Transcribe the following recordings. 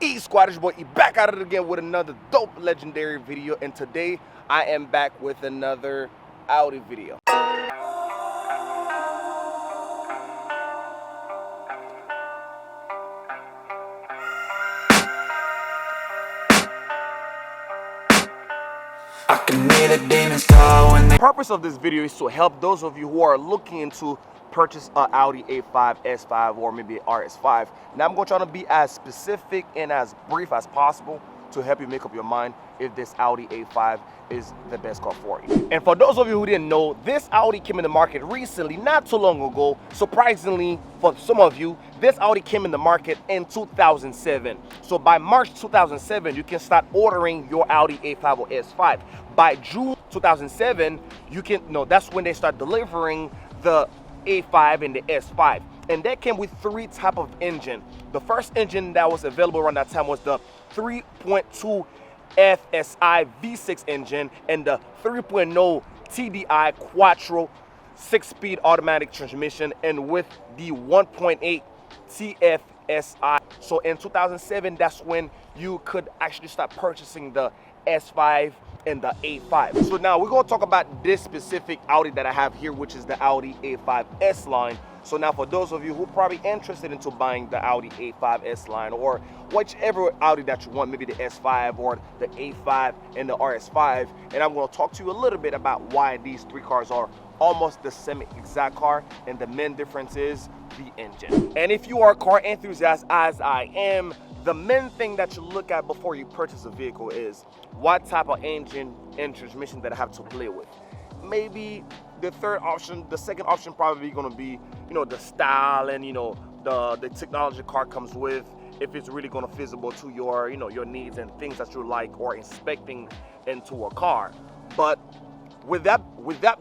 Squad, it's your boy E back at it again with another dope legendary video, and today I am back with another Audi video. The purpose of this video is to help those of you who are looking to purchase an Audi A5, S5, or maybe RS5. Now I'm going to try to be as specific and as brief as possible to help you make up your mind if this Audi A5 is the best car for you. And for those of you who didn't know, this Audi came in the market recently, not too long ago. Surprisingly for some of you, this Audi came in the market in 2007. So by March 2007, you can start ordering your Audi A5 or S5. By June 2007, you can, that's when they start delivering the A5 and the S5, and that came with three type of engine. The first engine that was available around that time was the 3.2 FSI V6 engine and the 3.0 TDI Quattro 6-speed automatic transmission, and with the 1.8 TFSI. So in 2007, that's when you could actually start purchasing the S5 and the A5. So now we're going to talk about this specific Audi that I have here, which is the Audi A5 S line. So now for those of you who are probably interested into buying the Audi A5 S line, or whichever Audi that you want, maybe the S5 or the A5 and the RS5, and I'm going to talk to you a little bit about why these three cars are almost the same exact car, and the main difference is the engine. And if you are a car enthusiast as I am, the main thing that you look at before you purchase a vehicle is what type of engine and transmission that I have to play with. Maybe the third option, the second option probably going to be, the style and, the technology car comes with, if it's really going to feasible to your, your needs and things that you like or inspecting into a car. But with that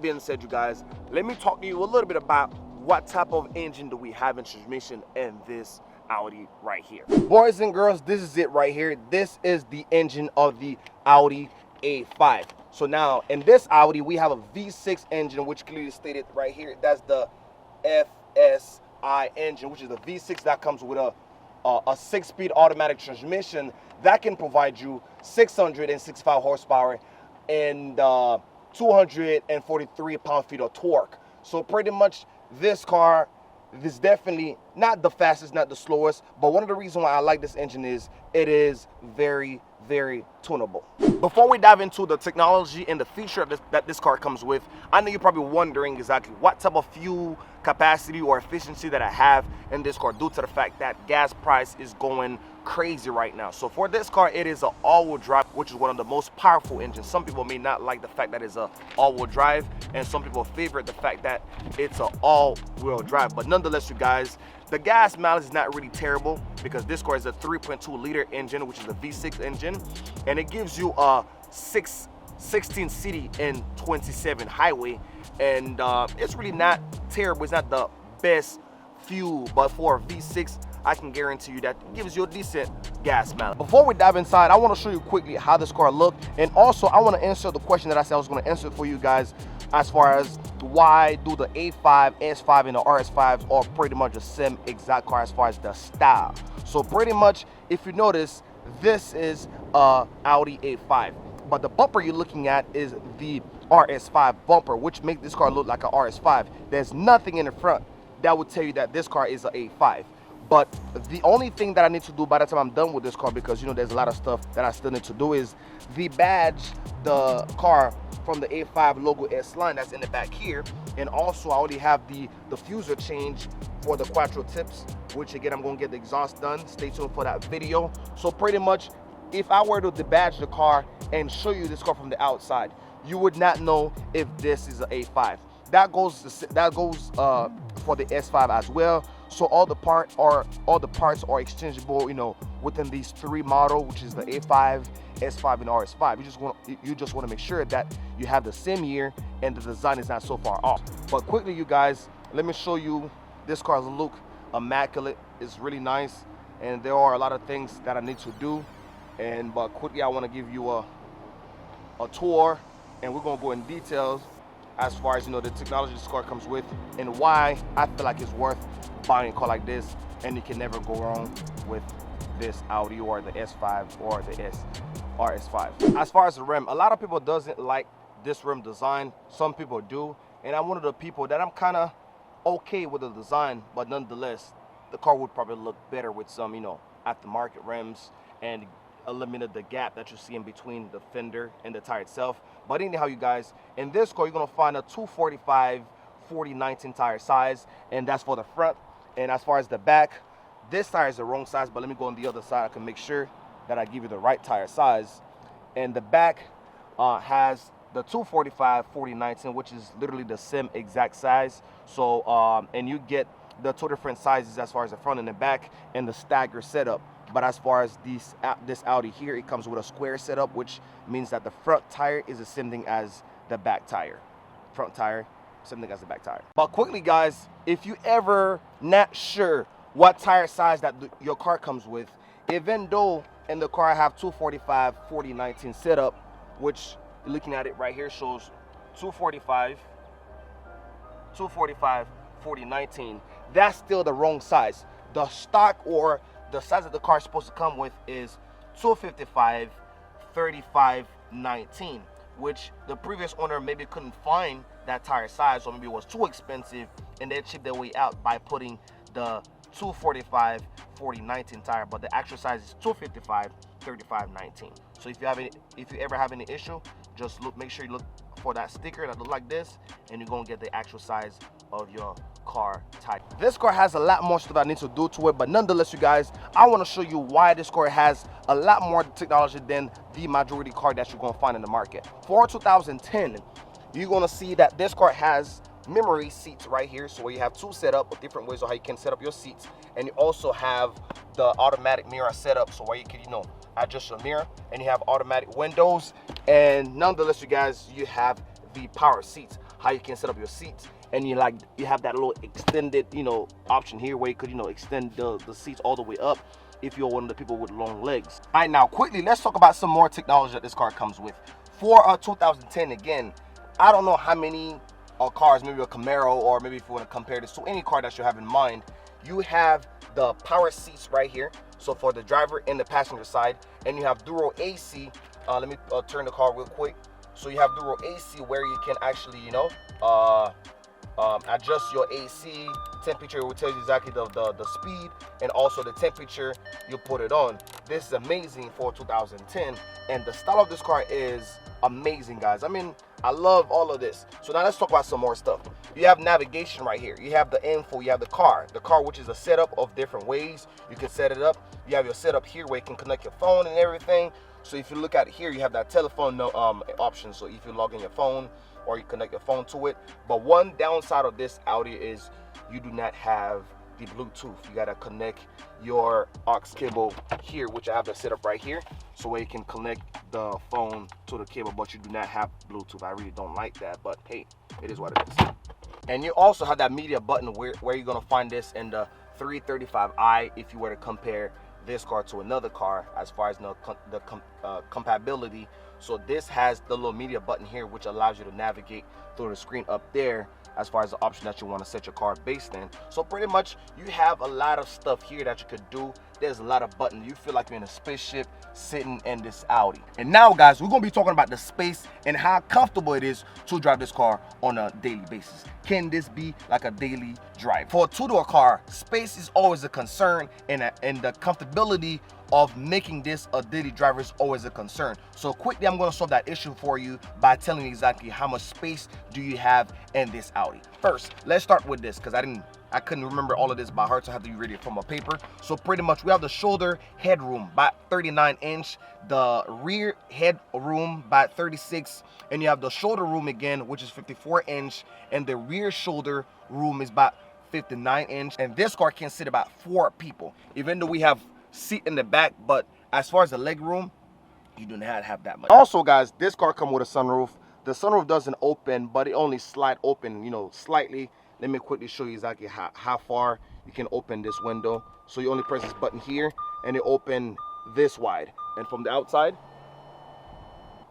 being said, you guys, let me talk to you a little bit about what type of engine do we have in transmission in this Audi right here. Boys and girls, this is it right here. This is the engine of the Audi A5. So now in this Audi, we have a V6 engine, which clearly stated right here. That's the FSI engine, which is the V6 that comes with a 6-speed automatic transmission that can provide you 665 horsepower and 243 pound-feet of torque. So pretty much this car, this is definitely not the fastest, not the slowest, but one of the reasons why I like this engine is it is very, very tunable. Before we dive into the technology and the feature that this car comes with, I know you're probably wondering exactly what type of fuel capacity or efficiency that I have in this car, due to the fact that gas price is going crazy right now. So for this car, it is an all-wheel drive, which is one of the most powerful engines. Some people may not like the fact that it's a all-wheel drive, and some people favorite the fact that it's an all-wheel drive. But nonetheless, you guys, the gas mileage is not really terrible because this car is a 3.2 liter engine, which is a V6 engine, and it gives you a 16 city and 27 highway, and it's really not terrible. It's not the best fuel, but for a V6, I can guarantee you that it gives you a decent gas mileage. Before we dive inside, I want to show you quickly how this car looked, and also I want to answer the question that I said I was going to answer for you guys, as far as why do the A5, S5, and the RS5s are pretty much the same exact car as far as the style. So pretty much, if you notice, this is Audi A5, but the bumper you're looking at is the RS5 bumper, which makes this car look like an RS5. There's nothing in the front that would tell you that this car is an A5. But the only thing that I need to do by the time I'm done with this car, because there's a lot of stuff that I still need to do, is the badge the car from the A5 logo S line that's in the back here. And also I already have the diffuser change for the Quattro tips, which again, I'm going to get the exhaust done. Stay tuned for that video. So pretty much, if I were to debadge the car and show you this car from the outside, you would not know if this is an A5. That goes for the S5 as well. So all the parts are exchangeable, within these three models, which is the A5, S5, and RS5. You just want to make sure that you have the same year and the design is not so far off. But quickly, you guys, let me show you this car's look. Immaculate. It's really nice, and there are a lot of things that I need to do. But quickly, I want to give you a tour, and we're gonna go in details as far as the technology this car comes with and why I feel like it's worth buying a car like this, and you can never go wrong with this Audi or the S5 or the S5. As far as the rim, a lot of people doesn't like this rim design. Some people do, and I'm one of the people that I'm kind of okay with the design, but nonetheless, the car would probably look better with some, you know, aftermarket rims and eliminate the gap that you see in between the fender and the tire itself. But anyhow, you guys, in this car, you're gonna find a 245/40/19 tire size, and that's for the front. And as far as the back, this tire is the wrong size, but let me go on the other side. I can make sure that I give you the right tire size. And the back has the 245/40/19, which is literally the same exact size. So and you get the two different sizes as far as the front and the back and the stagger setup. But as far as this Audi here, it comes with a square setup, which means that the front tire is the same thing as the back tire. Front tire, same thing as the back tire. But quickly, guys, if you ever not sure what tire size that your car comes with, even though in the car I have 245/40/19 setup, which looking at it right here shows 245/40/19, that's still the wrong size. The stock, or the size that the car is supposed to come with, is 255/35/19, which the previous owner maybe couldn't find that tire size, or maybe it was too expensive, and they chipped their way out by putting the 245/40/19 tire, but the actual size is 255/35/19. So if you ever have any issue, just make sure you look for that sticker that looks like this, and you're gonna get the actual size of your car type. This car has a lot more stuff I need to do to it, but nonetheless, you guys, I want to show you why this car has a lot more technology than the majority car that you're gonna find in the market. For 2010, you're gonna see that this car has memory seats right here, so where you have two set up with different ways of how you can set up your seats, and you also have the automatic mirror setup, so where you can, you know, adjust your mirror, and you have automatic windows. And nonetheless, you guys, you have the power seats, how you can set up your seats, and you have that little extended, you know, option here where you could, you know, extend the seats all the way up if you're one of the people with long legs. All right, now quickly, let's talk about some more technology that this car comes with. For 2010, again, I don't know how many cars, maybe a Camaro, or maybe if you want to compare this to any car that you have in mind, you have the power seats right here, so for the driver and the passenger side, and you have dual AC. Let me turn the car real quick. So you have dual AC where you can actually, you know, adjust your AC temperature. It will tell you exactly the speed and also the temperature you put it on. This is amazing for 2010, and the style of this car is amazing, guys. I mean, I love all of this. So now let's talk about some more stuff. You have navigation right here. You have the info. You have the car, which is a setup of different ways you can set it up. You have your setup here where you can connect your phone and everything. So if you look at it here, you have that telephone option. So if you log in your phone or you connect your phone to it. But one downside of this Audi is you do not have the Bluetooth. You gotta connect your aux cable here, which I have the setup right here, so where you can connect the phone to the cable, but you do not have Bluetooth. I really don't like that, but hey, it is what it is. And you also have that media button where you're gonna find this in the 335i if you were to compare this car to another car as far as the compatibility. So this has the little media button here, which allows you to navigate through the screen up there as far as the option that you want to set your car based in. So pretty much you have a lot of stuff here that you could do. There's a lot of buttons. You feel like you're in a spaceship sitting in this Audi. And now, guys, we're gonna be talking about the space and how comfortable it is to drive this car on a daily basis. Can this be like a daily drive? For a two-door car, space is always a concern, and the comfortability of making this a daily driver is always a concern. So quickly, I'm going to solve that issue for you by telling you exactly how much space do you have in this Audi. First, let's start with this, because I couldn't remember all of this by heart, so I have to read it from a paper. So pretty much we have the shoulder headroom by 39-inch, the rear headroom by 36, and you have the shoulder room again, which is 54-inch, and the rear shoulder room is about 59-inch. And this car can sit about 4 people, even though we have seat in the back, but as far as the leg room, you do not have that much. Also, guys, this car comes with a sunroof. The sunroof doesn't open, but it only slide open, you know, slightly. Let me quickly show you exactly how far you can open this window. So you only press this button here and it open this wide, and from the outside.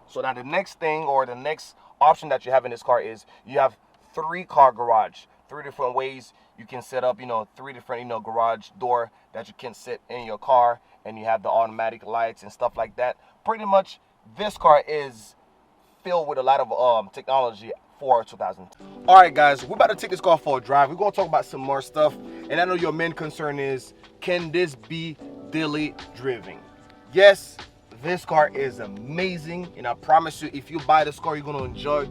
So now the next thing, or the next option that you have in this car, is you have 3-car garage. 3 different ways you can set up, you know, 3 different, you know, garage door that you can sit in your car. and you have the automatic lights and stuff like that. Pretty much this car is filled with a lot of technology for 2000. All right, guys, we're about to take this car for a drive. We're gonna talk about some more stuff, and I know your main concern is, can this be daily driven? Yes, this car is amazing, and I promise you, if you buy this car, you're gonna enjoy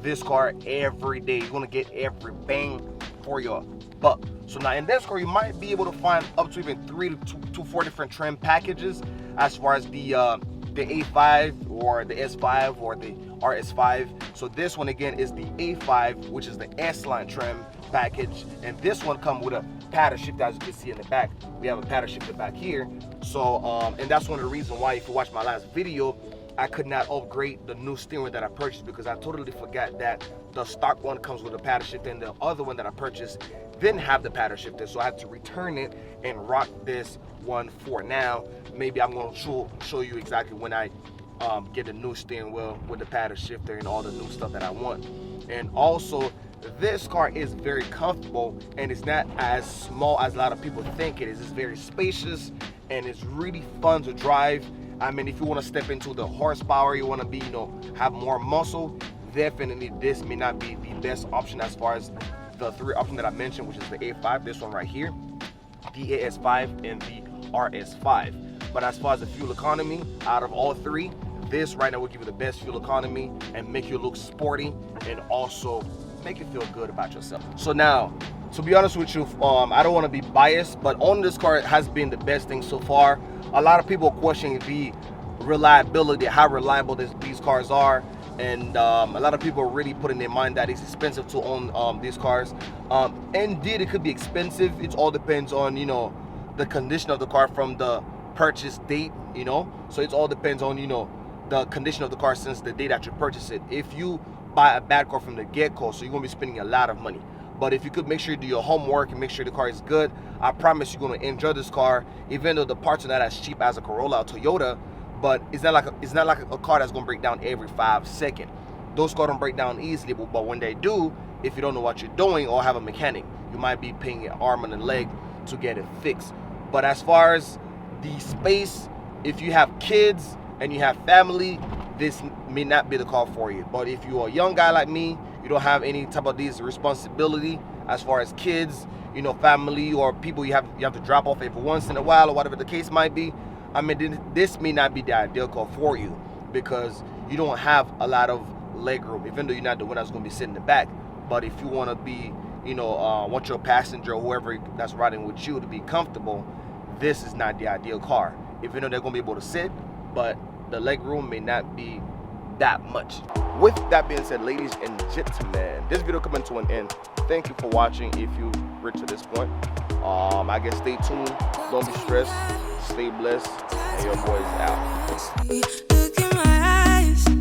this car every day. You're gonna get every bang for your buck. So now in this car, you might be able to find up to even 3 to 4 different trim packages, as far as the A5 or the S5 or the RS5. So this one again is the A5, which is the S-line trim package, and this one comes with a paddle shifter. As you can see in the back, we have a paddle shifter back here. So and that's one of the reasons why, if you watch my last video, I could not upgrade the new steering wheel that I purchased, because I totally forgot that the stock one comes with a paddle shifter, and the other one that I purchased didn't have the paddle shifter. So I had to return it and rock this one for now. Maybe I'm going to show you exactly when I get a new steering wheel with the paddle shifter and all the new stuff that I want. And also, this car is very comfortable, and it's not as small as a lot of people think it is. It's very spacious, and it's really fun to drive. I mean, if you want to step into the horsepower, you want to be, you know, have more muscle, definitely this may not be the best option as far as the 3 options that I mentioned, which is the A5, this one right here, the S5, and the RS5. But as far as the fuel economy, out of all 3, this right now will give you the best fuel economy and make you look sporty, and also make you feel good about yourself. So now, to be honest with you, I don't want to be biased, but owning this car has been the best thing so far. A lot of people questioning the reliability, how reliable these cars are, and a lot of people are really putting in their mind that it's expensive to own these cars. Indeed, it could be expensive. It all depends on, you know, the condition of the car from the purchase date, you know. So it all depends on, you know, the condition of the car since the day that you purchase it. If you buy a bad car from the get-go, so you're gonna be spending a lot of money. But if you could make sure you do your homework and make sure the car is good, I promise you're gonna enjoy this car, even though the parts are not as cheap as a Corolla or Toyota. But it's not like a car that's gonna break down every 5 seconds. Those cars don't break down easily, but when they do, if you don't know what you're doing or have a mechanic, you might be paying an arm and a leg to get it fixed. But as far as the space, if you have kids and you have family, this may not be the car for you. But if you're a young guy like me, you don't have any type of these responsibility as far as kids, you know, family, or people you have to drop off every once in a while, or whatever the case might be, I mean, this may not be the ideal car for you, because you don't have a lot of leg room, even though you're not the one that's going to be sitting in the back. But if you want to be, you know, want your passenger or whoever that's riding with you to be comfortable, this is not the ideal car. Even though they're going to be able to sit, but the leg room may not be that much. With that being said, ladies and gentlemen, this video coming to an end. Thank you for watching. If you reached to this point, I guess stay tuned, don't be stressed, stay blessed, and your boy's out. Look in my eyes.